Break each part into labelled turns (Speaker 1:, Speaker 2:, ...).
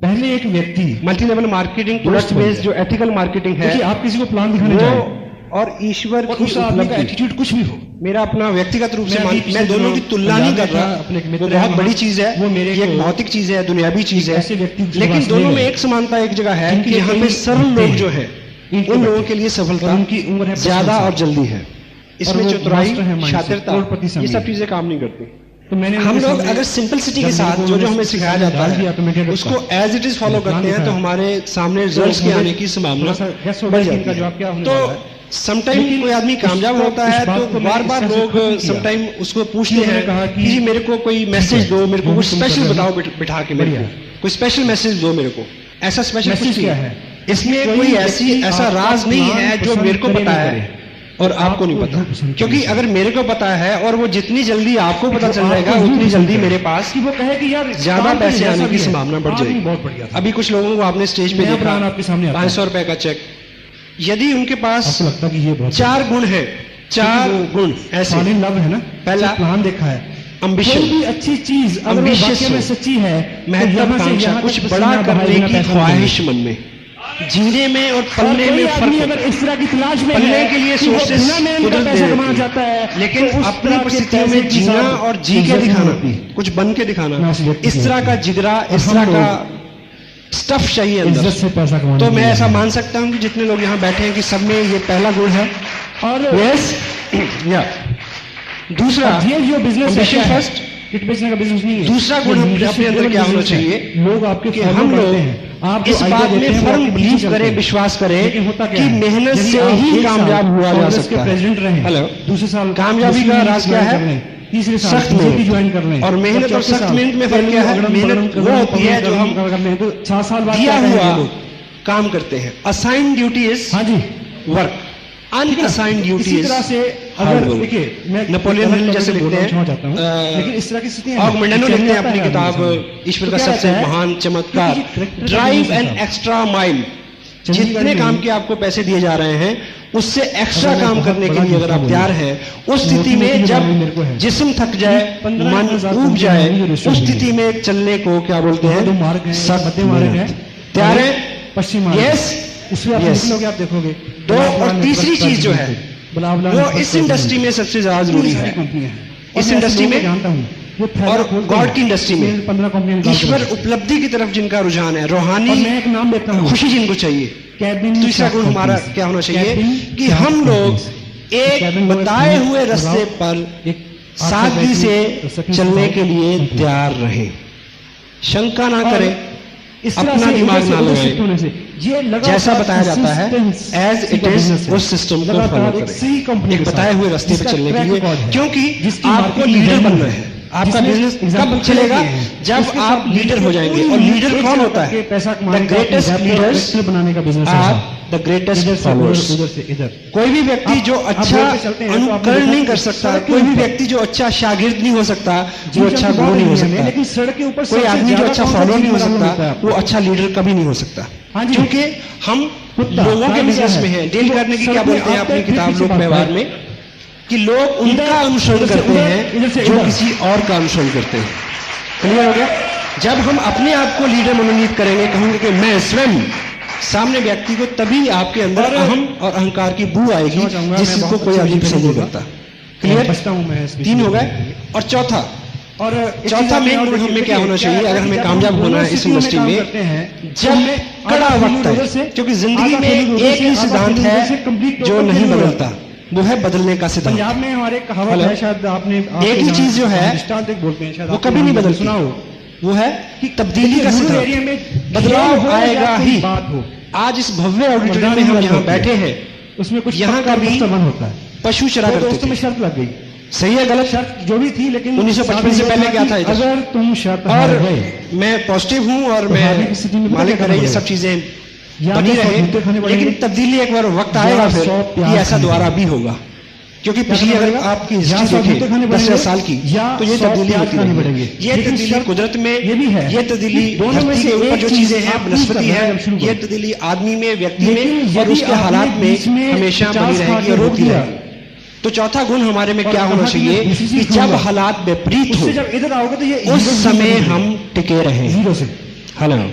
Speaker 1: पहले एक व्यक्ति
Speaker 2: multi level marketing, product based जो एथिकल मार्केटिंग है,
Speaker 1: देखिए आप किसी को प्लान दिखाने
Speaker 2: वो
Speaker 1: जाए
Speaker 2: और ईश्वर
Speaker 1: और
Speaker 2: की
Speaker 1: उस आदमी का
Speaker 2: उपलब्धि,
Speaker 1: एटीट्यूड कुछ भी हो,
Speaker 2: मेरा अपना व्यक्तिगत रूप से
Speaker 1: मैं अभी
Speaker 2: मैं दोनों की तुलना नहीं कर रहा,
Speaker 1: अपने एक
Speaker 2: वो
Speaker 1: मित्र
Speaker 2: बहुत
Speaker 1: हैं
Speaker 2: बड़ी
Speaker 1: वहाँ,
Speaker 2: चीज है,
Speaker 1: वो मेरे
Speaker 2: ये एक
Speaker 1: को
Speaker 2: भौतिक चीज है, दुनियावी चीज है,
Speaker 1: ऐसे व्यक्ति के
Speaker 2: लेकिन
Speaker 1: पास
Speaker 2: दोनों
Speaker 1: ले
Speaker 2: में
Speaker 1: गए,
Speaker 2: एक समानता एक जगह है
Speaker 1: जिनके
Speaker 2: कि यहाँ पे
Speaker 1: कई
Speaker 2: सरल लोग
Speaker 1: हैं,
Speaker 2: जो है
Speaker 1: इनके
Speaker 2: उन लोगों
Speaker 1: बच्चे,
Speaker 2: के लिए सफलता
Speaker 1: और उनकी उम्र है 55
Speaker 2: ज्यादा
Speaker 1: साल।
Speaker 2: और जल्दी है। इसमें
Speaker 1: वो
Speaker 2: चतुराई,
Speaker 1: मास्टर हैं माइंड से,
Speaker 2: शातिरता,
Speaker 1: करोड़पति
Speaker 2: ये
Speaker 1: समझे।
Speaker 2: सब चीजें काम नहीं करती।
Speaker 1: तो मैंने
Speaker 2: हम
Speaker 1: उनके
Speaker 2: लोग
Speaker 1: सामने-
Speaker 2: अगर सिंपलिसिटी
Speaker 1: जब
Speaker 2: के साथ
Speaker 1: मेरे
Speaker 2: जो
Speaker 1: को
Speaker 2: जो हमें
Speaker 1: उन्होंने
Speaker 2: सिखाया
Speaker 1: डाल
Speaker 2: जाता
Speaker 1: दिया तो मैं क्या
Speaker 2: है
Speaker 1: करता?
Speaker 2: उसको as it is follow
Speaker 1: plan
Speaker 2: करते हैं तो
Speaker 1: दिखाया।
Speaker 2: हमारे सामने रिजल्ट्स के आने की संभावना
Speaker 1: थोड़ा सा guess हो
Speaker 2: बढ़
Speaker 1: गया कि
Speaker 2: जाती
Speaker 1: इनका जवाब क्या
Speaker 2: है।
Speaker 1: होने
Speaker 2: तो
Speaker 1: वाला है।
Speaker 2: समटाइम
Speaker 1: लेकिन
Speaker 2: कोई आदमी कामयाब
Speaker 1: उस
Speaker 2: होता है
Speaker 1: बात
Speaker 2: तो
Speaker 1: को मैंने
Speaker 2: बार बार
Speaker 1: इसका
Speaker 2: लोग
Speaker 1: जिक्र किया।
Speaker 2: समटाइम उसको पूछते
Speaker 1: उन्होंने
Speaker 2: हैं
Speaker 1: कहा कि
Speaker 2: कि मेरे को कोई मैसेज दो, मेरे को
Speaker 1: जो
Speaker 2: कुछ
Speaker 1: भी तुम कर
Speaker 2: स्पेशल
Speaker 1: रहे हो,
Speaker 2: बताओ बिठा के मेरे को
Speaker 1: बढ़िया।
Speaker 2: कोई स्पेशल मैसेज दो मेरे को। ऐसा स्पेशल
Speaker 1: मैसेज
Speaker 2: कुछ
Speaker 1: क्या
Speaker 2: नहीं
Speaker 1: है?
Speaker 2: इसमें
Speaker 1: कोई
Speaker 2: कोई
Speaker 1: व्यक्ति
Speaker 2: ऐसा
Speaker 1: आपका
Speaker 2: राज नहीं
Speaker 1: प्लान
Speaker 2: है जो
Speaker 1: पसंद
Speaker 2: मेरे को
Speaker 1: करे
Speaker 2: पता
Speaker 1: ना
Speaker 2: है
Speaker 1: करे।
Speaker 2: और आपको नहीं
Speaker 1: आपको
Speaker 2: पता,
Speaker 1: जो पसंद
Speaker 2: क्योंकि
Speaker 1: करे।
Speaker 2: अगर मेरे को पता है और वो जितनी जल्दी आपको पता चल जाएगा
Speaker 1: आपको
Speaker 2: उतनी
Speaker 1: जो
Speaker 2: जल्दी
Speaker 1: पसंद
Speaker 2: मेरे
Speaker 1: है।
Speaker 2: पास
Speaker 1: कि वो कहे कि यार
Speaker 2: ज्यादा
Speaker 1: काम
Speaker 2: पैसे
Speaker 1: जैसा
Speaker 2: आने
Speaker 1: भी
Speaker 2: की
Speaker 1: है।
Speaker 2: संभावना बढ़
Speaker 1: आदमी
Speaker 2: जाएगी।
Speaker 1: बहुत बढ़िया था।
Speaker 2: अभी कुछ लोगों को आपने स्टेज पे
Speaker 1: नया
Speaker 2: देखा,
Speaker 1: प्लान आपके सामने आता है।
Speaker 2: 500 रुपए का चेक, यदि उनके पास
Speaker 1: आपको लगता है कि ये बहुत
Speaker 2: 4 गुण है, 4 गुण ऐसे,
Speaker 1: फॉल इन लव है ना,
Speaker 2: पहला,
Speaker 1: प्लान देखा है,
Speaker 2: ambition,
Speaker 1: कोई भी अच्छी चीज अगर वो
Speaker 2: ambitious
Speaker 1: वाकई में
Speaker 2: हो,
Speaker 1: सच्ची है तो यहाँ से
Speaker 2: महत्वाकांक्षा,
Speaker 1: यहाँ
Speaker 2: कुछ
Speaker 1: तक
Speaker 2: बड़ा
Speaker 1: पसीना
Speaker 2: करने
Speaker 1: बहाए बिना
Speaker 2: की
Speaker 1: पैसा
Speaker 2: ख्वाहिश मन में, जीने में और पलने
Speaker 1: कोई
Speaker 2: में
Speaker 1: आदमी
Speaker 2: फर्क
Speaker 1: अगर इस तरह की तलाश में
Speaker 2: पलने
Speaker 1: है
Speaker 2: के लिए
Speaker 1: कि वो
Speaker 2: सोर्सेस
Speaker 1: बिना मेहनत का
Speaker 2: कुदरत
Speaker 1: पैसा
Speaker 2: दे
Speaker 1: कमाना
Speaker 2: देती
Speaker 1: चाहता है,
Speaker 2: लेकिन
Speaker 1: तो उस
Speaker 2: अपनी
Speaker 1: तरह के
Speaker 2: परिस्थितियों
Speaker 1: पैसे
Speaker 2: में
Speaker 1: के
Speaker 2: जीना
Speaker 1: साथ
Speaker 2: और जी के
Speaker 1: इज्जत नहीं
Speaker 2: दिखाना,
Speaker 1: होती।
Speaker 2: कुछ बन के दिखाना,
Speaker 1: ना उस व्यक्ति
Speaker 2: इस
Speaker 1: को।
Speaker 2: तरह का जिगरा, इस
Speaker 1: हम
Speaker 2: तरह का
Speaker 1: लोग
Speaker 2: स्टफ चाहिए
Speaker 1: इज्जत
Speaker 2: अंदर।
Speaker 1: से पैसा कमाने
Speaker 2: तो
Speaker 1: के
Speaker 2: मैं
Speaker 1: लिए
Speaker 2: ऐसा
Speaker 1: हैं।
Speaker 2: मान सकता हूं कि जितने लोग यहाँ बैठे हैं कि सब में ये पहला गुण है।
Speaker 1: और
Speaker 2: यस या दूसरा,
Speaker 1: ये जो बिजनेस
Speaker 2: ambition first,
Speaker 1: किट बेचने का बिजनेस नहीं है।
Speaker 2: दूसरा गुण
Speaker 1: ये
Speaker 2: अपने
Speaker 1: leadership
Speaker 2: अंदर
Speaker 1: driven
Speaker 2: क्या होना
Speaker 1: business है।
Speaker 2: चाहिए
Speaker 1: लोग आपके
Speaker 2: कि
Speaker 1: follow
Speaker 2: हम
Speaker 1: करते
Speaker 2: लोग
Speaker 1: हैं। आप जो
Speaker 2: इस
Speaker 1: idea
Speaker 2: बात
Speaker 1: देते
Speaker 2: में
Speaker 1: हैं, वो
Speaker 2: फर्म
Speaker 1: आपके पीछे
Speaker 2: बिलीव
Speaker 1: चलते
Speaker 2: करें,
Speaker 1: हैं।
Speaker 2: विश्वास करें
Speaker 1: लेकिन होता क्या
Speaker 2: कि
Speaker 1: है?
Speaker 2: मेहनत
Speaker 1: यदि
Speaker 2: से
Speaker 1: आप
Speaker 2: ही
Speaker 1: एक साल
Speaker 2: कामयाब हुआ जा
Speaker 1: कांग्रेस के
Speaker 2: सकता है।
Speaker 1: प्रेसिडेंट रहे,
Speaker 2: हेलो,
Speaker 1: दूसरे साल
Speaker 2: कामयाबी का राज क्या है?
Speaker 1: तीसरे साल
Speaker 2: सख्त
Speaker 1: BJP
Speaker 2: मेहनत।
Speaker 1: ज्वाइन कर लें
Speaker 2: और मेहनत और सख्त मेहनत में फर्क क्या है? मेहनत वो होती है जो हम
Speaker 1: 4 साल बाद
Speaker 2: दिया
Speaker 1: क्या कहेंगे
Speaker 2: हुआ
Speaker 1: लोग?
Speaker 2: काम करते हैं। असाइन ड्यूटी इज
Speaker 1: हाँ जी,
Speaker 2: वर्क, अनअसाइंड ड्यूटी
Speaker 1: इसी
Speaker 2: इज
Speaker 1: तरह से
Speaker 2: हार्ड
Speaker 1: अगर
Speaker 2: वर्क।
Speaker 1: देखिए मैं
Speaker 2: नेपोलियन हिल जैसे लिखते हैं,
Speaker 1: क्षमा चाहता हूं, लेकिन इस तरह की स्थितियां हैं।
Speaker 2: ऑगमेंटेनो
Speaker 1: चलने
Speaker 2: लिखते हैं
Speaker 1: आता
Speaker 2: अपनी
Speaker 1: है
Speaker 2: किताब
Speaker 1: आदमी सामने।
Speaker 2: ईश्वर
Speaker 1: तो
Speaker 2: का
Speaker 1: क्या
Speaker 2: सबसे
Speaker 1: रहता है?
Speaker 2: महान चमत्कार,
Speaker 1: क्योंकि character का
Speaker 2: ड्राइव
Speaker 1: business
Speaker 2: एन
Speaker 1: होता है।
Speaker 2: Extra mile.
Speaker 1: चंडीगढ़
Speaker 2: जितने
Speaker 1: में
Speaker 2: काम के आपको पैसे दिए जा रहे हैं उससे एक्स्ट्रा
Speaker 1: अगर मैं
Speaker 2: काम
Speaker 1: बहुत
Speaker 2: करने के
Speaker 1: बड़ा
Speaker 2: लिए अगर आप
Speaker 1: जूता
Speaker 2: तैयार
Speaker 1: बोलूं,
Speaker 2: हैं, उस स्थिति में
Speaker 1: मोटी-मोटी
Speaker 2: जब
Speaker 1: बीमारी मेरे को है।
Speaker 2: जिस्म थक जाए,
Speaker 1: 15,000
Speaker 2: मन ऊब जाए,
Speaker 1: रेशो
Speaker 2: उस
Speaker 1: होगी।
Speaker 2: स्थिति में चलने को क्या बोलते
Speaker 1: दो
Speaker 2: हैं?
Speaker 1: मार्ग हैं,
Speaker 2: सख्त
Speaker 1: मध्य मार्ग है,
Speaker 2: मेहनत। तैयार है?
Speaker 1: पश्चिम मार्ग।
Speaker 2: यस,
Speaker 1: उसमें आप
Speaker 2: yes।
Speaker 1: निकलोगे, आप देखोगे।
Speaker 2: दो, और तीसरी चीज जो है वो इस इंडस्ट्री में सबसे ज्यादा जरूरी है। इस इंडस्ट्री में
Speaker 1: जानता हूँ
Speaker 2: और गॉड की इंडस्ट्री में
Speaker 1: 15 कंपनियां
Speaker 2: ईश्वर उपलब्धि की तरफ जिनका रुझान है,
Speaker 1: और
Speaker 2: रूहानी
Speaker 1: मैं एक नाम देता हूँ,
Speaker 2: खुशी जिनको चाहिए।
Speaker 1: कैबिन
Speaker 2: तीसरा गुण हमारा क्या होना चाहिए कि हम लोग एक बताए हुए रास्ते पर सादगी से चलने के लिए तैयार रहें, शंका ना करें,
Speaker 1: इस तरह
Speaker 2: अपना
Speaker 1: से
Speaker 2: दिमाग
Speaker 1: इधर
Speaker 2: ना
Speaker 1: से उधर
Speaker 2: लगाएं।
Speaker 1: shift होने से ये लगातार
Speaker 2: जैसा बताया जाता है
Speaker 1: consistency
Speaker 2: एज इट
Speaker 1: का
Speaker 2: इज
Speaker 1: business है।
Speaker 2: उस सिस्टम को
Speaker 1: लगातार
Speaker 2: फॉलो
Speaker 1: एक
Speaker 2: करें,
Speaker 1: सही कंपनी
Speaker 2: एक
Speaker 1: के साथ,
Speaker 2: बताए हुए रास्ते पर
Speaker 1: जिसका
Speaker 2: चलने के
Speaker 1: track
Speaker 2: लिए,
Speaker 1: record है,
Speaker 2: क्योंकि
Speaker 1: जिसकी
Speaker 2: आपको
Speaker 1: marketing
Speaker 2: लीडर
Speaker 1: value
Speaker 2: बनना
Speaker 1: है,
Speaker 2: है। आपका
Speaker 1: जिसमें
Speaker 2: बिजनेस
Speaker 1: example
Speaker 2: कब चलेगा?
Speaker 1: चलती है,
Speaker 2: जब
Speaker 1: जिसके
Speaker 2: आप
Speaker 1: साथ
Speaker 2: लीडर हो जाएंगे।
Speaker 1: पूरी
Speaker 2: और लीडर
Speaker 1: एक
Speaker 2: कौन
Speaker 1: साल
Speaker 2: होता
Speaker 1: तक के
Speaker 2: है?
Speaker 1: पैसा
Speaker 2: द
Speaker 1: कमाने का,
Speaker 2: ग्रेटेस्ट
Speaker 1: अपनी
Speaker 2: लीडर्स
Speaker 1: capital बनाने का बिजनेस
Speaker 2: आर
Speaker 1: है।
Speaker 2: द ग्रेटेस्ट
Speaker 1: इधर से
Speaker 2: फॉलोअर्स।
Speaker 1: उधर से इधर।
Speaker 2: कोई भी व्यक्ति
Speaker 1: आप-
Speaker 2: जो
Speaker 1: आप
Speaker 2: अच्छा
Speaker 1: रोड पे चलते हैं तो आपने
Speaker 2: अनुकरण
Speaker 1: देखा
Speaker 2: नहीं
Speaker 1: कि
Speaker 2: कर सकता,
Speaker 1: सड़क के
Speaker 2: कोई भी
Speaker 1: ऊपर-
Speaker 2: व्यक्ति जो अच्छा शागिर्द नहीं हो सकता,
Speaker 1: जी,
Speaker 2: वो अच्छा
Speaker 1: जब
Speaker 2: गुरु
Speaker 1: बात
Speaker 2: नहीं हो
Speaker 1: है,
Speaker 2: सकता।
Speaker 1: लेकिन सड़क के ऊपर
Speaker 2: कोई
Speaker 1: सबसे
Speaker 2: आदमी जो
Speaker 1: ज्यादा
Speaker 2: अच्छा
Speaker 1: कौन सा
Speaker 2: फॉलो
Speaker 1: चीज
Speaker 2: नहीं हो
Speaker 1: बराबर
Speaker 2: सकता,
Speaker 1: मिलता है आपको?
Speaker 2: वो अच्छा लीडर कभी नहीं हो सकता।
Speaker 1: हाँ जी।
Speaker 2: क्योंकि हम
Speaker 1: कुत्ता,
Speaker 2: लोगों के
Speaker 1: साइंस
Speaker 2: बिजनेस
Speaker 1: है।
Speaker 2: में हैं। डेल
Speaker 1: वो
Speaker 2: करने की
Speaker 1: सड़क
Speaker 2: क्या
Speaker 1: में
Speaker 2: बोलते हैं
Speaker 1: आते
Speaker 2: अपनी
Speaker 1: हैं, फिर
Speaker 2: किताब
Speaker 1: पीछे
Speaker 2: लोक
Speaker 1: भागते
Speaker 2: व्यवहार
Speaker 1: हैं।
Speaker 2: में कि लोग उनका अनुसरण
Speaker 1: इधर से
Speaker 2: करते
Speaker 1: उधर,
Speaker 2: हैं
Speaker 1: इधर से
Speaker 2: जो
Speaker 1: इधर।
Speaker 2: किसी और का अनुसरण करते हैं। क्लियर हो गया? जब हम अपने आप को लीडर मनोनीत करेंगे, कहेंगे कि मैं स्वयं, सामने व्यक्ति को तभी आपके अंदर अहम और अहंकार की बू आएगी, जिसको कोई आदमी पसंद नहीं करता। क्लियर?
Speaker 1: बचता हूं मैं इसमें।
Speaker 2: 3 हो गए। और चौथा
Speaker 1: और
Speaker 2: चौथा मेन गुण हमें क्या होना चाहिए अगर हमें कामयाब होना है इस इंडस्ट्री में? जब कड़ा वक्त है, क्योंकि जिंदगी में एक ही सिद्धांत है जो नहीं बदलता, वो है बदलने का सिद्धांत।
Speaker 1: पंजाब में हमारे कहावत
Speaker 2: हेलो?
Speaker 1: है, शायद आपने
Speaker 2: एक ही चीज जो है
Speaker 1: दृष्टांत एक बोलते हैं, शायद
Speaker 2: वो
Speaker 1: आपने
Speaker 2: कभी नहीं
Speaker 1: नाम
Speaker 2: बदलती।
Speaker 1: सुना हो
Speaker 2: वो है कि तब्दीली का
Speaker 1: रूरल एरिया
Speaker 2: सिद्धांत,
Speaker 1: में
Speaker 2: बदलाव
Speaker 1: खेल हो या
Speaker 2: आएगा
Speaker 1: कोई
Speaker 2: ही।
Speaker 1: बात हो,
Speaker 2: आज इस भव्य ऑडिटोरियम में हम यहाँ बैठे हैं,
Speaker 1: उसमें कुछ
Speaker 2: यहाँ का भी
Speaker 1: मन होता है।
Speaker 2: पशु चरा
Speaker 1: तो
Speaker 2: करते
Speaker 1: दोस्तों में
Speaker 2: थे।
Speaker 1: शर्त लग गई,
Speaker 2: सही है गलत?
Speaker 1: शर्त जो भी थी, लेकिन
Speaker 2: 1955 से पहले क्या था इधर?
Speaker 1: अगर तुम शर्त
Speaker 2: और
Speaker 1: हार गए
Speaker 2: मैं पॉजिटिव हूँ और
Speaker 1: तो हारने की
Speaker 2: मैं
Speaker 1: स्थिति में
Speaker 2: मालिक
Speaker 1: क्या
Speaker 2: करे ये
Speaker 1: करना
Speaker 2: सब चीजें
Speaker 1: या
Speaker 2: बनी
Speaker 1: तो
Speaker 2: रहे,
Speaker 1: जूते खाने पड़ेंगे,
Speaker 2: लेकिन तब्दीली एक बार वक्त
Speaker 1: या
Speaker 2: आएगा फिर
Speaker 1: 100
Speaker 2: कि
Speaker 1: प्याज
Speaker 2: ऐसा
Speaker 1: खाने
Speaker 2: दोबारा भी होगा। क्योंकि
Speaker 1: क्या
Speaker 2: पिछली
Speaker 1: करना
Speaker 2: अगर
Speaker 1: पड़ेगा?
Speaker 2: आपकी
Speaker 1: या
Speaker 2: हिस्ट्री
Speaker 1: 100 जूते खाने
Speaker 2: देखें 10
Speaker 1: पड़ेंगे,
Speaker 2: साल की,
Speaker 1: या
Speaker 2: तो ये
Speaker 1: 100
Speaker 2: तब्दीली
Speaker 1: प्याज
Speaker 2: होती
Speaker 1: खाने
Speaker 2: रहेगी।
Speaker 1: पड़ेंगे।
Speaker 2: ये
Speaker 1: लेकिन
Speaker 2: तब्दीली
Speaker 1: शर्त
Speaker 2: कुदरत में,
Speaker 1: ये भी है
Speaker 2: ये तब्दीली
Speaker 1: कि दोनों में
Speaker 2: धरती
Speaker 1: से
Speaker 2: के ऊपर
Speaker 1: एक
Speaker 2: जो
Speaker 1: चीज
Speaker 2: चीजें हैं
Speaker 1: आप
Speaker 2: वनस्पति
Speaker 1: करना
Speaker 2: है,
Speaker 1: है, शुरू
Speaker 2: ये
Speaker 1: करो।
Speaker 2: तब्दीली आदमी में, व्यक्ति
Speaker 1: लेकिन
Speaker 2: में और
Speaker 1: यदि
Speaker 2: उसके
Speaker 1: आपने
Speaker 2: हालात
Speaker 1: बीच
Speaker 2: में
Speaker 1: में
Speaker 2: हमेशा
Speaker 1: 50
Speaker 2: बनी रहेगी
Speaker 1: खा
Speaker 2: और
Speaker 1: के
Speaker 2: होती
Speaker 1: रोक
Speaker 2: रहेगी। तो चौथा गुण हमारे में
Speaker 1: और
Speaker 2: क्या
Speaker 1: कहा
Speaker 2: होना
Speaker 1: कि
Speaker 2: चाहिए
Speaker 1: मैं दूसरी
Speaker 2: कि
Speaker 1: चीज
Speaker 2: जब
Speaker 1: कहूंगा।
Speaker 2: हालात विपरीत हो
Speaker 1: उससे जब इधर आओगे तो ये
Speaker 2: उस
Speaker 1: हीरो
Speaker 2: समय
Speaker 1: बनेंगे।
Speaker 2: हम टिके रहें।
Speaker 1: हीरो से
Speaker 2: हेलो,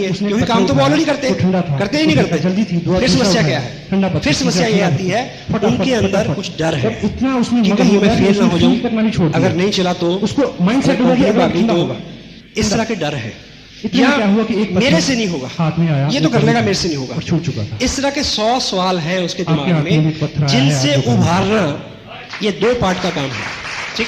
Speaker 2: नहीं है,
Speaker 1: उसने
Speaker 2: क्योंकि
Speaker 1: पत्थर
Speaker 2: काम तो वो
Speaker 1: उठाया,
Speaker 2: ऑलरेडी करते
Speaker 1: वो ठंडा
Speaker 2: हैं,
Speaker 1: था,
Speaker 2: करते ही नहीं करते।
Speaker 1: जल्दी थी,
Speaker 2: फिर समस्या क्या
Speaker 1: ठंडा
Speaker 2: है?
Speaker 1: पत्थर,
Speaker 2: फिर समस्या ये आती है, उनके अंदर कुछ डर है
Speaker 1: इतना उसमें
Speaker 2: कि
Speaker 1: मगन
Speaker 2: कहीं
Speaker 1: हो
Speaker 2: मैं
Speaker 1: गया कि
Speaker 2: फेल ना हो
Speaker 1: उसने
Speaker 2: जाऊं,
Speaker 1: फील करना नहीं छोड़ दिया।
Speaker 2: अगर नहीं चला तो
Speaker 1: उसको माइंड सेट हो गया कि
Speaker 2: कंपनी
Speaker 1: अगर
Speaker 2: बाकी
Speaker 1: ठंडा
Speaker 2: तो
Speaker 1: होगा।
Speaker 2: इस तरह के डर है।
Speaker 1: इतना
Speaker 2: या
Speaker 1: क्या हुआ कि एक
Speaker 2: मेरे
Speaker 1: पत्थर
Speaker 2: से नहीं होगा,
Speaker 1: हाथ में आया,
Speaker 2: ये तो
Speaker 1: वो
Speaker 2: कर लेगा,
Speaker 1: पत्थर
Speaker 2: मेरे से नहीं होगा,
Speaker 1: और छूट चुका था।
Speaker 2: इस तरह के 100 सवाल है उसके
Speaker 1: आपके
Speaker 2: दिमाग
Speaker 1: हाथ में
Speaker 2: में,
Speaker 1: भी पत्थर आया है,
Speaker 2: जिनसे
Speaker 1: आपको करना है।
Speaker 2: उभारना ये 2 पार्ट का काम है। ठीक,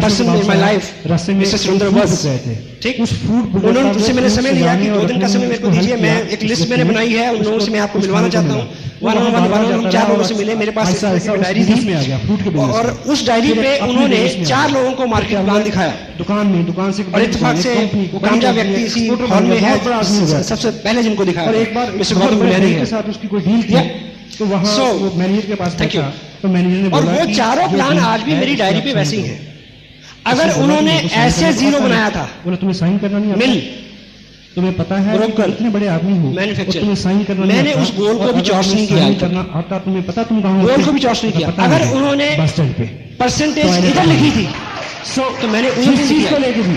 Speaker 2: person in my life,
Speaker 1: रास्ते में
Speaker 2: Mr. Sundar was,
Speaker 1: गए थे।
Speaker 2: ठीक,
Speaker 1: उस फूड
Speaker 2: उन्होंने उससे मैंने समय लिया कि 2 दिन का समय मेरे को दीजिए, मैं एक लिस्ट मैंने बनाई है, उन लोगों से मैं आपको मिलवाना चाहता हूँ। वन हम 4 लोगों से मिले, मेरे पास एक डायरी थी और उस डायरी पे उन्होंने 4 लोगों को मार्केट प्लान दिखाया।
Speaker 1: दुकान से
Speaker 2: और इत्तेफाक से वो कामयाब व्यक्ति इसी हॉल में है, सबसे पहले जिनको दिखाया।
Speaker 1: और एक बार
Speaker 2: मिस्टर गौतम गुलेरिया
Speaker 1: के
Speaker 2: है।
Speaker 1: साथ उसकी कोई डील थी, तो वहाँ वो मैनेजर के पास
Speaker 2: Thank you.
Speaker 1: था, तो मैनेजर ने
Speaker 2: और
Speaker 1: बोला
Speaker 2: वो
Speaker 1: कि
Speaker 2: चारों
Speaker 1: जो
Speaker 2: प्लान
Speaker 1: डील
Speaker 2: आज भी
Speaker 1: है,
Speaker 2: मेरी
Speaker 1: उसको
Speaker 2: डायरी
Speaker 1: आप
Speaker 2: पे
Speaker 1: साइन
Speaker 2: वैसे ही
Speaker 1: करो।
Speaker 2: है। अगर
Speaker 1: उसने बोला
Speaker 2: उन्होंने
Speaker 1: कि साइन
Speaker 2: ऐसे
Speaker 1: करना
Speaker 2: जीरो
Speaker 1: आता है।
Speaker 2: बनाया था,
Speaker 1: बोला तुम्हें साइन करना नहीं आता?
Speaker 2: मिल,
Speaker 1: तुम्हें पता है
Speaker 2: ब्रोकर,
Speaker 1: कि इतने बड़े आदमी हो,
Speaker 2: मैन्युफैक्चर,
Speaker 1: और तुम्हें साइन करना नहीं
Speaker 2: मैंने
Speaker 1: आता,
Speaker 2: उस गोल को
Speaker 1: और
Speaker 2: भी
Speaker 1: अगर
Speaker 2: चॉइस
Speaker 1: तुम्हें
Speaker 2: नहीं किया
Speaker 1: साइन
Speaker 2: आज तक।
Speaker 1: करना आता, तुम्हें पता तुम कहाँ
Speaker 2: गोल
Speaker 1: होते?
Speaker 2: को भी चॉइस नहीं किया।
Speaker 1: पता
Speaker 2: अगर
Speaker 1: मुझे,
Speaker 2: उन्होंने
Speaker 1: बस स्टैंड पे
Speaker 2: परसेंटेज
Speaker 1: तो मैंने
Speaker 2: इधर
Speaker 1: कहा,
Speaker 2: लिखी थी, तो मैंने उस
Speaker 1: जिस
Speaker 2: दिन
Speaker 1: चीज
Speaker 2: किया।
Speaker 1: को लेके भी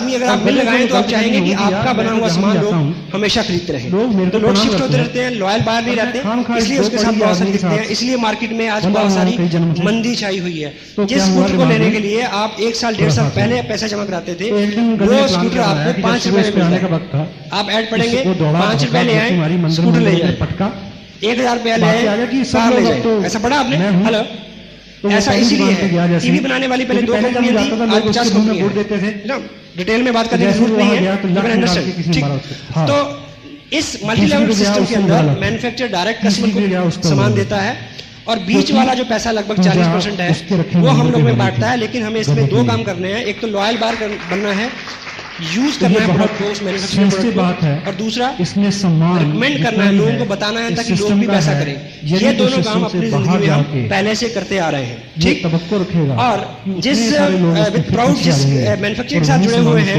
Speaker 2: आदमी अगर आप मिल लगाएं तो आप चाहेंगे कि आपका बना हुआ सामान लोग हमेशा खरीदते रहें। तो लोग शिफ्ट होते रहते हैं, लॉयल बाहर नहीं रहते, इसलिए उसके साथ बहुत सारे दिखते हैं। इसलिए मार्केट में आज बहुत सारी मंदी छाई हुई है। जिस स्कूटर को लेने के लिए आप 1 साल 1.5 साल पहले पैसा जमा कराते थे, वो स्कूटर आपको 5 रुपए में मिलता है। आप ऐड पढ़ेंगे, 5 रुपए ले आए, स्कूटर ले जाए, 1,000 रुपया ले आए, कार ले जाए। ऐसा पढ़ा आपने? हेलो, ऐसा इसीलिए है। टीवी बनाने वाली पहले 2 कंपनियां थी, आज 50 कंपनियां हैं। डिटेल में बात करने की जरूरत नहीं है, ठीक। तो इस मल्टी लेवल सिस्टम के अंदर मैन्युफैक्चरर डायरेक्ट कस्टमर को सामान देता है और बीच वाला जो पैसा लगभग 40% है वो हम लोग में बांटता है। लेकिन हमें इसमें 2 काम करने हैं। एक तो लॉयल बार बनना है, यूज
Speaker 1: तो
Speaker 2: करना
Speaker 1: ये
Speaker 2: है
Speaker 1: बहुत
Speaker 2: प्रोडक्ट को, उस मैन्युफैक्चरिंग
Speaker 1: sensitive
Speaker 2: प्रोडक्ट
Speaker 1: बात है।
Speaker 2: को, और दूसरा
Speaker 1: इसमें सम्मान
Speaker 2: रिकमेंड करना है, लोगों को बताना है ताकि लोग भी वैसा करें। ये दोनों काम अपनी जिंदगी में हम पहले से करते आ रहे हैं, ठीक।
Speaker 1: तवक्को रखेगा
Speaker 2: और जिस विद प्राउड जिस मैन्युफैक्चरिंग के साथ जुड़े हुए हैं,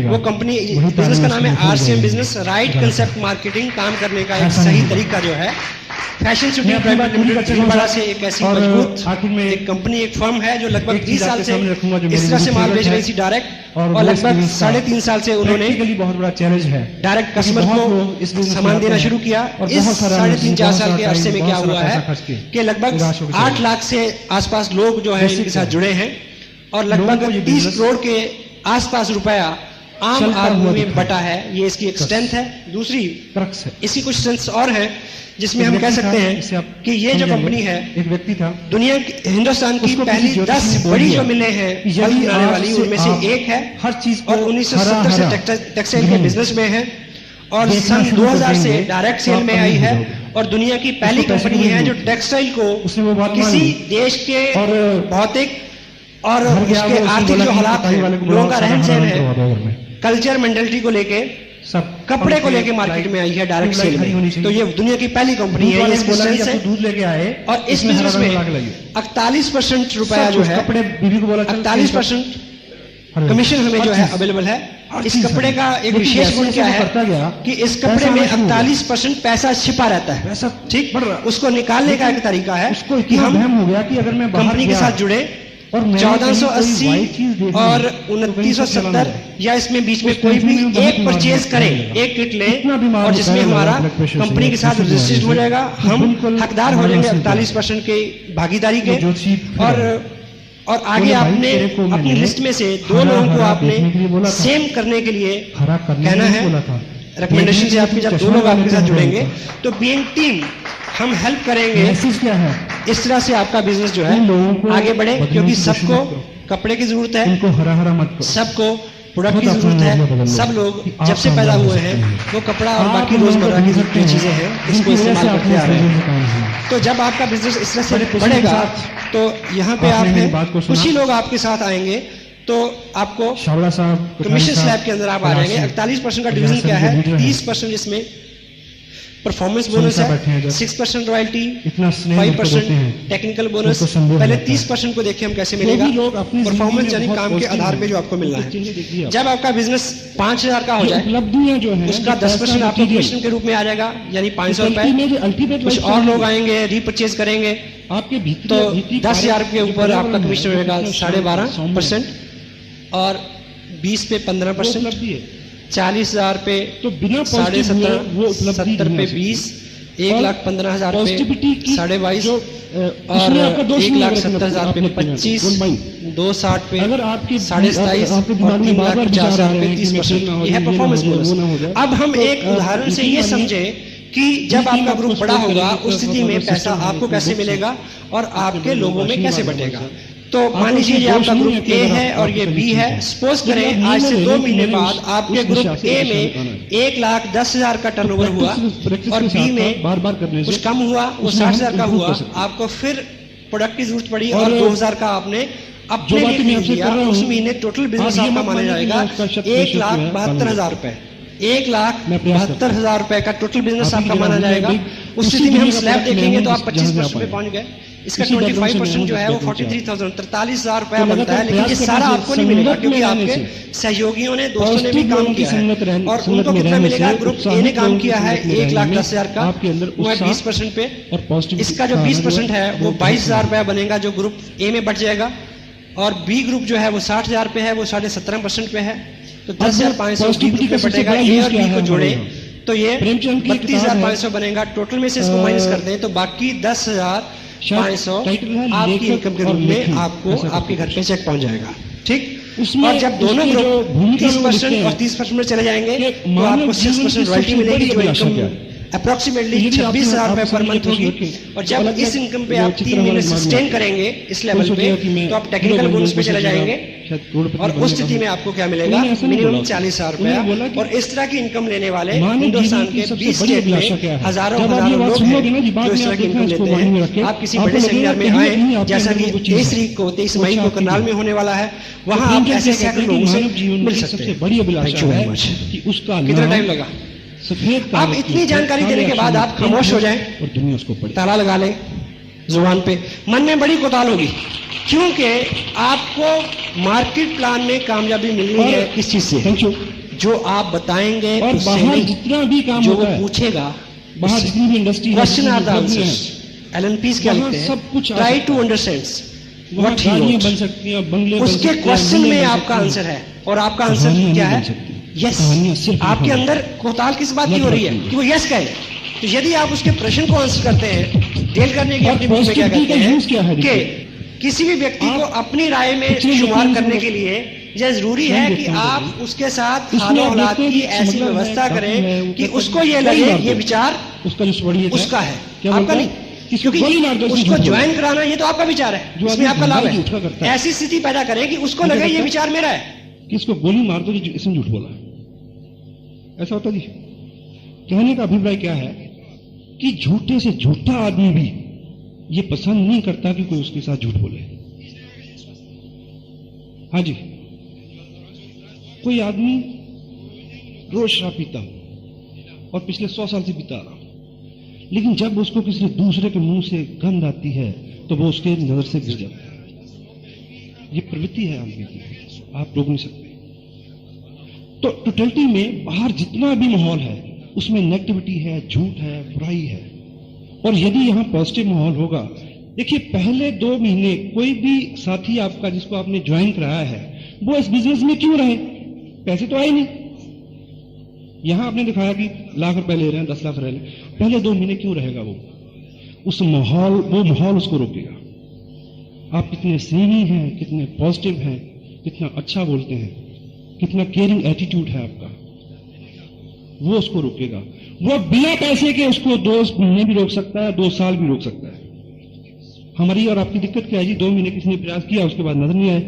Speaker 2: वो कंपनी बिजनेस का नाम है RCM business. Right concept marketing काम करने का एक सही तरीका जो है, फैशन सिटी प्राइवेट लिमिटेड बड़ा से एक ऐसी मजबूत एक कंपनी, एक फर्म है जो लगभग 30 साल से इस तरह से माल बेच रही थी डायरेक्ट, और लगभग 3.5 साल से उन्होंने
Speaker 1: बहुत बड़ा चैलेंज है
Speaker 2: डायरेक्ट कस्टमर को सामान देना शुरू किया। इस 3.5-4 साल के अरसे में क्या हुआ है कि लगभग 8 लाख से आसपास लोग जो है इनके साथ जुड़े हैं, और लगभग 30 करोड़ के आसपास रुपया आम आदमी में बटा है। ये इसकी एक स्ट्रेंथ है। दूसरी इसकी कुछ स्ट्रेंथ्स और हैं जिसमें हम कह सकते हैं कि ये जो कंपनी है,
Speaker 1: एक व्यक्ति था
Speaker 2: दुनिया हिंदुस्तान की पहली 10 बड़ी जो मिलें हैं फल बनाने वाली, उनमें से एक है,
Speaker 1: हर चीज
Speaker 2: और 1970 से टेक्सटाइल के बिजनेस में है, और सन 2000 से डायरेक्ट सेल में आई है, और दुनिया की पहली कंपनी है जो टेक्सटाइल को किसी देश के भौतिक और उसके आर्थिक जो हालात हैं, लोगों का रहन सहन है, कल्चर मेंटालिटी को लेके, सब कपड़े को लेके मार्केट में आई है डायरेक्ट सेल में। तो ये दुनिया की पहली कंपनी है, ये इसकी स्ट्रेंथ है।
Speaker 1: दूध लेके आए
Speaker 2: और इस बिजनेस में 48% रुपया जो है,
Speaker 1: कपड़े बीबी को बोला
Speaker 2: 48% कमीशन हमें जो है अवेलेबल है। इस कपड़े का एक विशेष गुण क्या है कि इस कपड़े में 48% पैसा छिपा रहता है, ठीक। उसको निकालने का एक तरीका है कि हम
Speaker 1: हो गया कि अगर मैं
Speaker 2: कंपनी के साथ जुड़े और 1480 और 2970 या इसमें बीच में कोई भी एक परचेज करें, एक किट ले, और जिसमें हमारा कंपनी के साथ रजिस्ट्रेशन हो जाएगा, हम हकदार हो जाएंगे 48% के भागीदारी के। और आगे आपने अपनी लिस्ट में से 2 लोगों को आपने सेम करने के लिए कहना है। रिकमेंडेशन से आपके जब 2 लोग आपके साथ जुड़ेंगे तो बीइंग टीम हम हेल्प करेंगे
Speaker 1: क्या है,
Speaker 2: इस तरह से आपका बिजनेस जो है आगे बढ़े, क्योंकि सबको कपड़े की जरूरत है, सबको प्रोडक्ट की जरूरत है। सब लोग जब से पैदा हुए हैं वो कपड़ा और बाकी रोजमर्रा की जितनी चीजें हैं इसको इस्तेमाल करते आ रहे हैं। तो जब आपका बिजनेस इस तरह से बढ़ेगा तो यहाँ पे आप हैं, कुछ ही लोग आपके साथ आएंगे, तो आपको कमीशन स्लैब के अंदर आप आ जाएंगे। 48% का डिवीजन क्या है, 30% इसमें परफॉर्मेंस बोनस है, 6% रॉयल्टी, 5% टेक्निकल बोनस। पहले 30% को देखिए हम कैसे मिलेगा, परफॉर्मेंस यानी काम के आधार पे जो आपको मिलना है। जब आपका बिजनेस 5000 का हो जाए उसका 10% आपको कमीशन के रूप में आ जाएगा, यानी 500 रुपए। कुछ और लोग आएंगे, रीपरचेज करेंगे, तो 10,000 के ऊपर आपका कमीशन रहेगा 12.5%, और 20 पे 15%, 40,000 पे
Speaker 1: तो बिना
Speaker 2: 17.5, 70 पे 20, 1,15,000 पे 22.5, और 1,70,000 पे 25, 260 पे 27.5, और 3,50,000 पे 30%। यह है परफॉर्मेंस बोनस। अब हम एक उदाहरण से ये समझे कि जब आपका ग्रुप बड़ा होगा उस स्थिति में पैसा आपको कैसे मिलेगा और आपके लोगों में कैसे बटेगा। तो मान लीजिए ये आपका ग्रुप ए है और ये बी है। सपोज करें आज से 2 महीने बाद आपके ग्रुप ए में 1,10,000 का टर्नओवर हुआ और बी में कुछ कम हुआ, वो 60,000 का हुआ। आपको फिर प्रोडक्ट की जरूरत पड़ी और 2,000 का आपने अपने लिए लिया। उस महीने टोटल बिजनेस आपका माना जाएगा 1,72,000 रुपए। 1,72,000 रुपए का टोटल बिजनेस आपका माना जाएगा। उस स्थिति में हम स्लैब देखेंगे तो आप 25% पे पहुंच गए। इसका 25% जो है वो 43,000 रुपया बनता है। लेकिन ये सारा आपको नहीं मिलेगा क्योंकि आपके सहयोगियों ने, दोस्तों ने भी काम किया है। और उनको कितना मिलेगा, ग्रुप ए ने काम किया है 1,10,000 का, वो है 20% पे। इसका जो 20% है वो 22,000 रुपया बनेगा जो ग्रुप ए में बट जाएगा। और बी ग्रुप जो है वो 60,000 पे है, वो 17.5% पे है। तो 10,500 बी ग्रुप पे बटेगा। ए और बी को जोड़े तो ये 32,500 बनेगा। टोटल में से इसको माइनस कर दें तो बाकी 10,500 आपकी इनकम के रूप में आपको आपके घर पे चेक पहुंच जाएगा, ठीक। और जब दोनों ग्रुप 30% और 30% में चले जाएंगे तो आपको 6% रॉयल्टी मिलेगी जो इनकम अप्रोक्सीमेटली 26,000 रुपए पर मंथ होगी। और जब इस इनकम पे आप 3 महीने सस्टेन करेंगे इस लेवल पे तो आप टेक्निकल बोनस पे चले जाएंगे
Speaker 1: शायद करोड़पति
Speaker 2: और
Speaker 1: बनने
Speaker 2: उस
Speaker 1: का
Speaker 2: स्थिति
Speaker 1: हो।
Speaker 2: में आपको क्या मिलेगा?
Speaker 1: उन्होंने ऐसा नहीं
Speaker 2: मिनिमम
Speaker 1: बोला।
Speaker 2: 40,000
Speaker 1: उन्होंने बोला
Speaker 2: रुपया।
Speaker 1: कि
Speaker 2: और इस तरह की इनकम लेने वाले
Speaker 1: मानव
Speaker 2: हिंदुस्तान
Speaker 1: जीवन की
Speaker 2: के
Speaker 1: सबसे
Speaker 2: 20
Speaker 1: बड़ी
Speaker 2: स्टेट
Speaker 1: अभिलाषा क्या
Speaker 2: में
Speaker 1: है?
Speaker 2: हजारों
Speaker 1: जब आप ये
Speaker 2: हजारों
Speaker 1: बात
Speaker 2: लोग
Speaker 1: सुनोगे ना जी,
Speaker 2: हैं
Speaker 1: बाद
Speaker 2: जो
Speaker 1: में
Speaker 2: इस तरह
Speaker 1: आप
Speaker 2: की
Speaker 1: देखना,
Speaker 2: इनकम
Speaker 1: इसको
Speaker 2: लेते
Speaker 1: माइंड में
Speaker 2: हैं।
Speaker 1: रखिए।
Speaker 2: आप किसी
Speaker 1: आपको
Speaker 2: बड़े
Speaker 1: लगेगा
Speaker 2: सेमिनार में
Speaker 1: कि
Speaker 2: आए,
Speaker 1: नहीं, आपके
Speaker 2: जैसा
Speaker 1: अंदर
Speaker 2: कि
Speaker 1: वो चीज़
Speaker 2: 23
Speaker 1: है।
Speaker 2: तारीख को 23
Speaker 1: वो
Speaker 2: मई को
Speaker 1: चाहती
Speaker 2: करनाल
Speaker 1: है।
Speaker 2: में होने वाला है,
Speaker 1: तो
Speaker 2: वहां आप
Speaker 1: प्रेमचंद
Speaker 2: ऐसे
Speaker 1: क्या कहते
Speaker 2: सैकड़ों
Speaker 1: हैं कि
Speaker 2: लोगों से
Speaker 1: मानव जीवन
Speaker 2: मिल
Speaker 1: की
Speaker 2: सकते
Speaker 1: सबसे
Speaker 2: हैं।
Speaker 1: बड़ी अभिलाषा
Speaker 2: Thank you very
Speaker 1: है
Speaker 2: much.
Speaker 1: कि उसका
Speaker 2: कितना
Speaker 1: नाम
Speaker 2: टाइम लगा?
Speaker 1: सफेद
Speaker 2: आप
Speaker 1: कागज
Speaker 2: इतनी
Speaker 1: के
Speaker 2: जानकारी
Speaker 1: काले
Speaker 2: देने के बाद
Speaker 1: अक्षर
Speaker 2: आप
Speaker 1: में
Speaker 2: खामोश हो
Speaker 1: पढ़े
Speaker 2: जाएं,
Speaker 1: और दुनिया उसको पढ़े।
Speaker 2: ताला लगा लें जुबान पे, मन में बड़ी कोताल होगी, क्योंकि आपको मार्केट प्लान में कामयाबी मिलनी है किस चीज से?
Speaker 1: Thank you.
Speaker 2: जो आप बताएंगे
Speaker 1: और
Speaker 2: उससे
Speaker 1: बाहर
Speaker 2: नहीं,
Speaker 1: जितना भी काम
Speaker 2: जो
Speaker 1: होता
Speaker 2: वो
Speaker 1: है,
Speaker 2: पूछेगा
Speaker 1: बाहर जितनी भी इंडस्ट्री
Speaker 2: क्वेश्चन आर द
Speaker 1: है,
Speaker 2: आंसर्स। एलएनपीस क्या
Speaker 1: वहाँ
Speaker 2: लिखते
Speaker 1: सब कुछ
Speaker 2: हैं?
Speaker 1: आ
Speaker 2: ट्राई
Speaker 1: सकता
Speaker 2: टू
Speaker 1: है।
Speaker 2: अंडरस्टैंड
Speaker 1: वहाँ
Speaker 2: व्हाट ही
Speaker 1: गाड़ियाँ बन
Speaker 2: वांट्स।
Speaker 1: सकती हैं, बंगले बन
Speaker 2: उसके
Speaker 1: सकते हैं,
Speaker 2: क्वेश्चन
Speaker 1: मीलें
Speaker 2: में
Speaker 1: बन
Speaker 2: आपका
Speaker 1: सकती
Speaker 2: आंसर
Speaker 1: हैं।
Speaker 2: है, और आपका आंसर
Speaker 1: कहानियाँ
Speaker 2: क्या
Speaker 1: नहीं
Speaker 2: है?
Speaker 1: बन सकती।
Speaker 2: यस।
Speaker 1: कहानियाँ सिर्फ
Speaker 2: आपके
Speaker 1: लिखना
Speaker 2: अंदर कोताल किस बात की
Speaker 1: लत
Speaker 2: हो रही है
Speaker 1: रखनी है।
Speaker 2: कि वो यस कहे? तो यदि आप उसके प्रश्न को आंसर करते हैं, डेल करने की
Speaker 1: और
Speaker 2: अपनी बुक में क्या
Speaker 1: positivity
Speaker 2: कहते
Speaker 1: का
Speaker 2: हैं
Speaker 1: use क्या है
Speaker 2: कि
Speaker 1: देखिए।
Speaker 2: किसी भी व्यक्ति को
Speaker 1: आप
Speaker 2: अपनी राय में
Speaker 1: पिछले
Speaker 2: शुमार
Speaker 1: लेक्चर
Speaker 2: करने
Speaker 1: में
Speaker 2: के लिए यह जरूरी
Speaker 1: मैं
Speaker 2: है कि
Speaker 1: देखता हूँ
Speaker 2: आप
Speaker 1: कभी।
Speaker 2: उसके साथ
Speaker 1: इसमें
Speaker 2: हालो
Speaker 1: आप
Speaker 2: हालात
Speaker 1: देखते हैं
Speaker 2: की
Speaker 1: कि
Speaker 2: ऐसी
Speaker 1: समग्र है,
Speaker 2: व्यवस्था
Speaker 1: काफी है,
Speaker 2: करें
Speaker 1: वो
Speaker 2: कि
Speaker 1: कहता है
Speaker 2: उसको
Speaker 1: कि
Speaker 2: ये
Speaker 1: गोली
Speaker 2: लगे
Speaker 1: मार
Speaker 2: ये
Speaker 1: दो।
Speaker 2: विचार
Speaker 1: उसका जो स्वड़ियत
Speaker 2: उसका है,
Speaker 1: क्या
Speaker 2: आपका
Speaker 1: बोलता है?
Speaker 2: नहीं।
Speaker 1: इसको
Speaker 2: क्योंकि
Speaker 1: गोली मार दो, इसमें
Speaker 2: उसको
Speaker 1: झूठ बोला।
Speaker 2: ज्वाइन कराना ये तो आपका विचार है,
Speaker 1: जो
Speaker 2: इसमें
Speaker 1: आदमी
Speaker 2: आपका लाभ
Speaker 1: भंडारी झूठ का करता
Speaker 2: है।
Speaker 1: है।
Speaker 2: ऐसी स्थिति पैदा करें कि उसको
Speaker 1: मुझे
Speaker 2: लगे
Speaker 1: लगता
Speaker 2: ये
Speaker 1: है
Speaker 2: विचार मेरा है।
Speaker 1: कि इसको गोली मार दो, इसने झूठ बोला। ऐसा होता जी। कहने का अभिप्राय क्या है कि झूठे से झूठा आदमी भी ये पसंद नहीं करता कि कोई उसके साथ झूठ बोले। हाँ जी, कोई आदमी रोज शराब पीता और पिछले 100 साल से पीता आ रहा, लेकिन जब उसको किसी दूसरे के मुंह से गंध आती है तो वो उसके नजर से गिर जाता है। ये प्रवृत्ति है आदमी की, आप रोक नहीं सकते। तो टोटलिटी में बाहर जितना भी माहौल है उसमें नेगेटिविटी है, झूठ है, बुराई है। और यदि यहां पॉजिटिव माहौल होगा, देखिए पहले 2 महीने कोई भी साथी आपका जिसको आपने ज्वाइन कराया है वो इस बिजनेस में क्यों रहे? पैसे तो आए नहीं। यहां आपने दिखाया कि लाख रुपए ले रहे हैं, 10 लाख रह रहे हैं, पहले 2 महीने क्यों रहेगा वो? उस माहौल, वो माहौल उसको रोकेगा। आप कितने स्नेही हैं, कितने पॉजिटिव हैं, कितना अच्छा बोलते हैं, कितना केयरिंग एटीट्यूड है आपका, वो उसको रोकेगा। वो बिना पैसे के उसको 2 महीने भी रोक सकता है, 2 साल भी रोक सकता है। हमारी और आपकी दिक्कत क्या है जी? 2 महीने किसी ने प्रयास किया, उसके बाद नजर नहीं आए,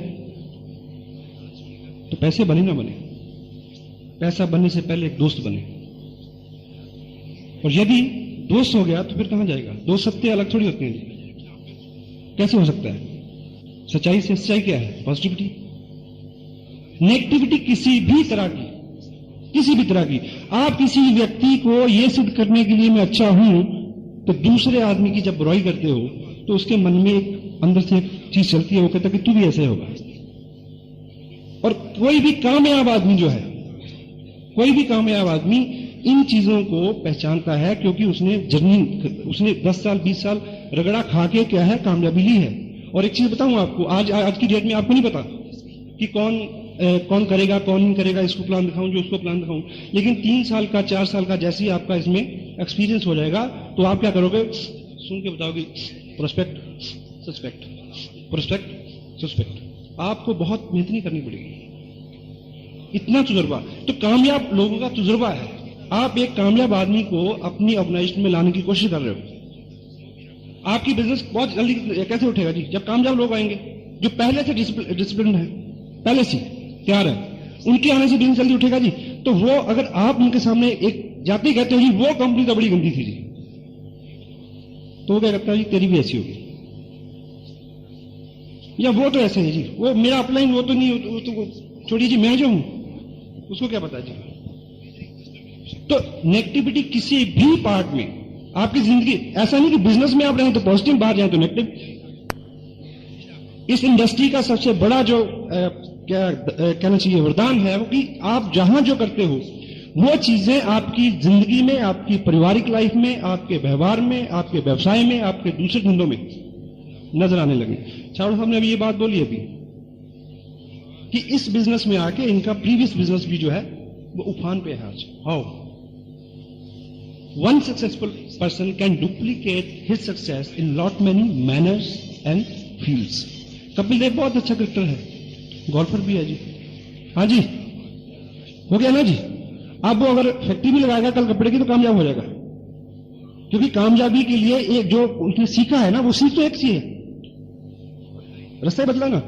Speaker 1: तो पैसे बने ना बने, पैसा बनने से पहले एक दोस्त बने। और यदि दोस्त हो गया तो फिर कहां जाएगा? दो सत्य अलग थोड़ी होते हैं। कैसे हो सकता है? सच्चाई से सच्चाई क्या है? पॉजिटिविटी। नेगेटिविटी किसी भी तरह की, किसी भी तरह की, आप किसी व्यक्ति को यह सिद्ध करने के लिए मैं अच्छा हूं, तो दूसरे आदमी की जब बुराई करते हो तो उसके मन में एक अंदर से एक चीज चलती है, वो कहता है कि तू भी ऐसे होगा। और कोई भी कामयाब आदमी जो है, कोई भी कामयाब आदमी इन चीजों को पहचानता है, क्योंकि उसने जर्नी, उसने 10 साल 20 साल रगड़ा खा के क्या है कामयाबी ली है। और एक चीज बताऊं आपको, आज की डेट में आपको नहीं पता कि कौन करेगा कौन नहीं करेगा, इसको प्लान दिखाऊं जो उसको प्लान दिखाऊं, लेकिन 3 साल का 4 साल का जैसे ही आपका इसमें एक्सपीरियंस हो जाएगा तो आप क्या करोगे? सुन के बताओगे प्रोस्पेक्ट सस्पेक्ट, प्रोस्पेक्ट सस्पेक्ट। आपको बहुत मेहनत नहीं करनी पड़ेगी, इतना तजुर्बा तो कामयाब लोगों का तजुर्बा है। आप एक कामयाब आदमी को अपनी ऑर्गेनाइजेशन में लाने की कोशिश कर रहे हो, आपकी बिजनेस बहुत जल्दी कैसे उठेगा जी? जब कामयाब लोग आएंगे जो पहले से डिसिप्लिन है, पहले से तैयार है, उनके आने से बिजनेस जल्दी उठेगा जी। तो वो अगर आप उनके सामने एक जाते ही कहते हो जी वो कंपनी तो बड़ी गंदी थी जी, तो वो क्या करता है जी तेरी भी ऐसी होगी, या वो तो ऐसे है जी, वो मेरा अपलाइन वो तो नहीं, वो तो छोड़िए जी, मैं जो हूं उसको क्या पता जी। तो नेगेटिविटी किसी भी पार्ट में आपकी जिंदगी, ऐसा नहीं कि बिजनेस में आप रहें तो पॉजिटिव, बाहर जाए तो नेगेटिव। इस इंडस्ट्री का सबसे बड़ा जो क्या कहना चाहिए वरदान है वो कि आप जहां जो करते हो वो चीजें आपकी जिंदगी में, आपकी पारिवारिक लाइफ में, आपके व्यवहार में, आपके व्यवसाय में, आपके दूसरे धंधों में नजर आने लगे। चावड़ा साहब ने अभी ये बात बोली अभी कि इस बिजनेस में आके इनका प्रीवियस बिजनेस भी जो है वो उफान पे है आज। How one successful person can duplicate his success in lot many manners and fields. Kapil Dev बहुत अच्छा क्रिकेटर है, गोल्फर भी है जी। हाँ जी, हो गया ना जी। अब वो अगर फैक्ट्री भी लगाएगा कल कपड़े की तो कामयाब हो जाएगा, क्योंकि कामयाबी के लिए एक जो उसने सीखा है ना वो सीख तो एक सी है, रास्ता बदला ना।